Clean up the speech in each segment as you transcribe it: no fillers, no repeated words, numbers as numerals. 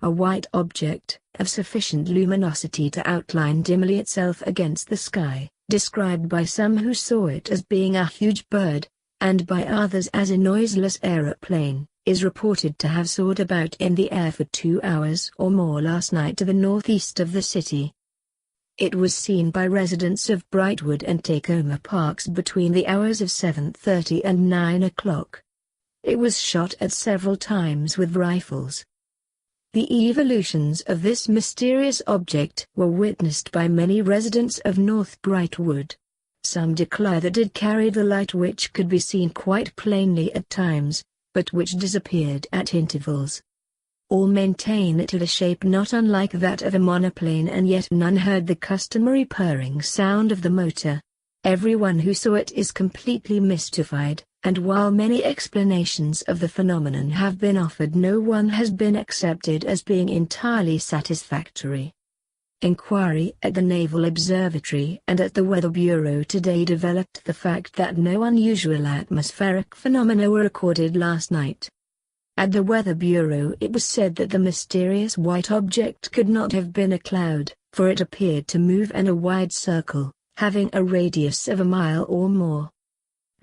a white object, of sufficient luminosity to outline dimly itself against the sky, described by some who saw it as being a huge bird, and by others as a noiseless aeroplane, is reported to have soared about in the air for 2 hours or more last night to the northeast of the city. It was seen by residents of Brightwood and Tacoma Parks between the hours of 7:30 and 9 o'clock. It was shot at several times with rifles. The evolutions of this mysterious object were witnessed by many residents of North Brightwood. Some declare that it carried the light which could be seen quite plainly at times, but which disappeared at intervals. All maintain it had a shape not unlike that of a monoplane, and yet none heard the customary purring sound of the motor. Everyone who saw it is completely mystified, and while many explanations of the phenomenon have been offered, no one has been accepted as being entirely satisfactory. Inquiry at the Naval Observatory and at the Weather Bureau today developed the fact that no unusual atmospheric phenomena were recorded last night. At the Weather Bureau it was said that the mysterious white object could not have been a cloud, for it appeared to move in a wide circle, having a radius of a mile or more.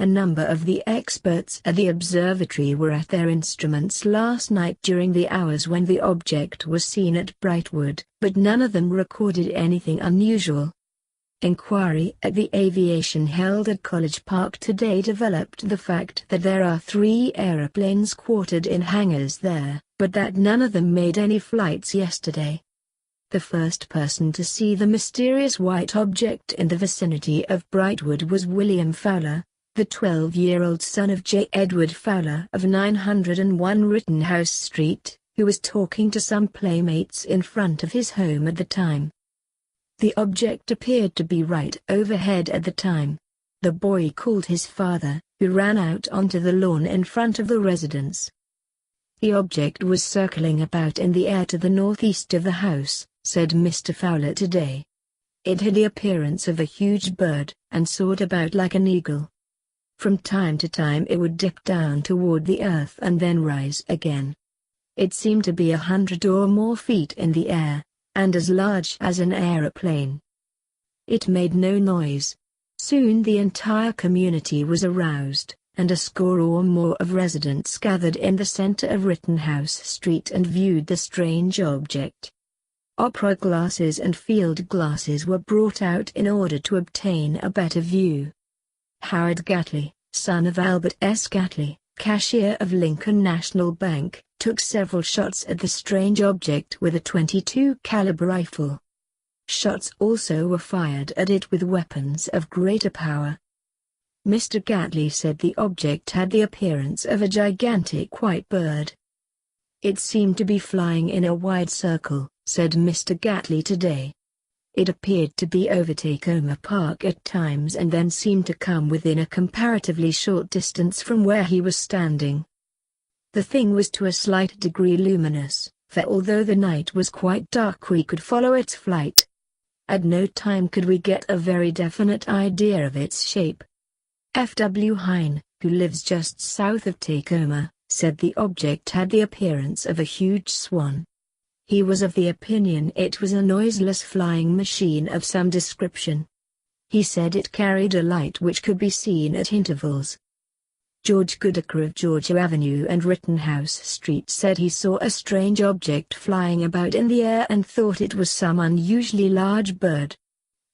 A number of the experts at the observatory were at their instruments last night during the hours when the object was seen at Brightwood, but none of them recorded anything unusual. Inquiry at the aviation held at College Park today developed the fact that there are 3 aeroplanes quartered in hangars there, but that none of them made any flights yesterday. The first person to see the mysterious white object in the vicinity of Brightwood was William Fowler, the 12-year-old son of J. Edward Fowler of 901 Rittenhouse Street, who was talking to some playmates in front of his home at the time. The object appeared to be right overhead at the time. The boy called his father, who ran out onto the lawn in front of the residence. The object was circling about in the air to the northeast of the house, said Mr. Fowler today. It had the appearance of a huge bird, and soared about like an eagle. From time to time it would dip down toward the earth and then rise again. It seemed to be 100 or more feet in the air, and as large as an aeroplane. It made no noise. Soon the entire community was aroused, and a score or more of residents gathered in the center of Rittenhouse Street and viewed the strange object. Opera glasses and field glasses were brought out in order to obtain a better view. Howard Gatley, son of Albert S. Gatley, cashier of Lincoln National Bank, took several shots at the strange object with a .22 caliber rifle. Shots also were fired at it with weapons of greater power. Mr. Gatley said the object had the appearance of a gigantic white bird. It seemed to be flying in a wide circle, said Mr. Gatley today. It appeared to be over Tacoma Park at times and then seemed to come within a comparatively short distance from where he was standing. The thing was to a slight degree luminous, for although the night was quite dark we could follow its flight. At no time could we get a very definite idea of its shape. F.W. Hine, who lives just south of Tacoma, said the object had the appearance of a huge swan. He was of the opinion it was a noiseless flying machine of some description. He said it carried a light which could be seen at intervals. George Goodacre of Georgia Avenue and Rittenhouse Street said he saw a strange object flying about in the air and thought it was some unusually large bird.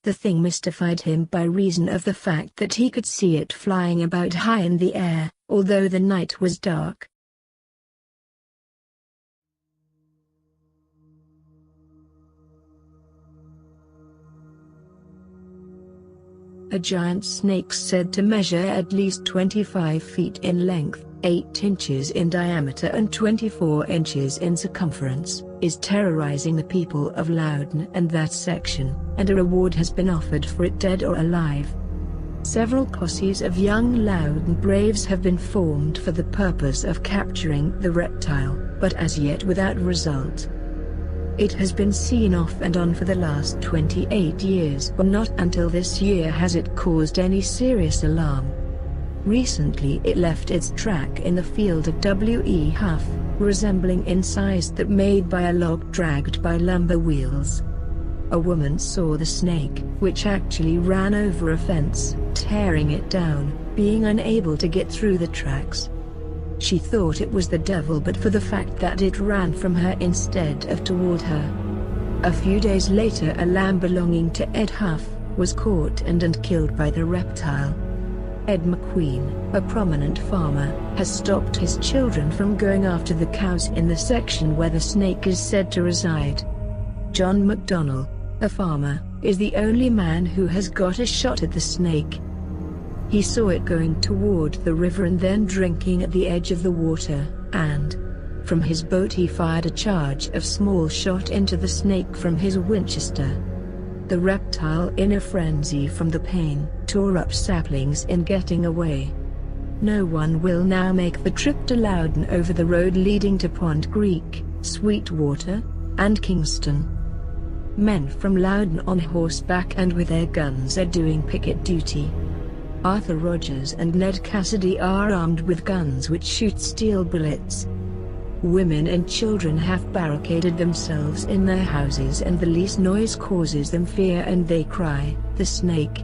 The thing mystified him by reason of the fact that he could see it flying about high in the air, although the night was dark. A giant snake said to measure at least 25 feet in length, 8 inches in diameter and 24 inches in circumference, is terrorizing the people of Loudoun and that section, and a reward has been offered for it dead or alive. Several posses of young Loudoun braves have been formed for the purpose of capturing the reptile, but as yet without result. It has been seen off and on for the last 28 years, but not until this year has it caused any serious alarm. Recently it left its track in the field of W.E. Huff, resembling in size that made by a log dragged by lumber wheels. A woman saw the snake, which actually ran over a fence, tearing it down, being unable to get through the tracks. She thought it was the devil but for the fact that it ran from her instead of toward her. A few days later a lamb belonging to Ed Huff was caught and killed by the reptile. Ed McQueen, a prominent farmer, has stopped his children from going after the cows in the section where the snake is said to reside. John McDonnell, a farmer, is the only man who has got a shot at the snake. He saw it going toward the river and then drinking at the edge of the water, and from his boat he fired a charge of small shot into the snake from his Winchester. The reptile, in a frenzy from the pain, tore up saplings in getting away. No one will now make the trip to Loudon over the road leading to Pond Creek, Sweetwater, and Kingston. Men from Loudon on horseback and with their guns are doing picket duty. Arthur Rogers and Ned Cassidy are armed with guns which shoot steel bullets. Women and children have barricaded themselves in their houses and the least noise causes them fear and they cry, "The snake!"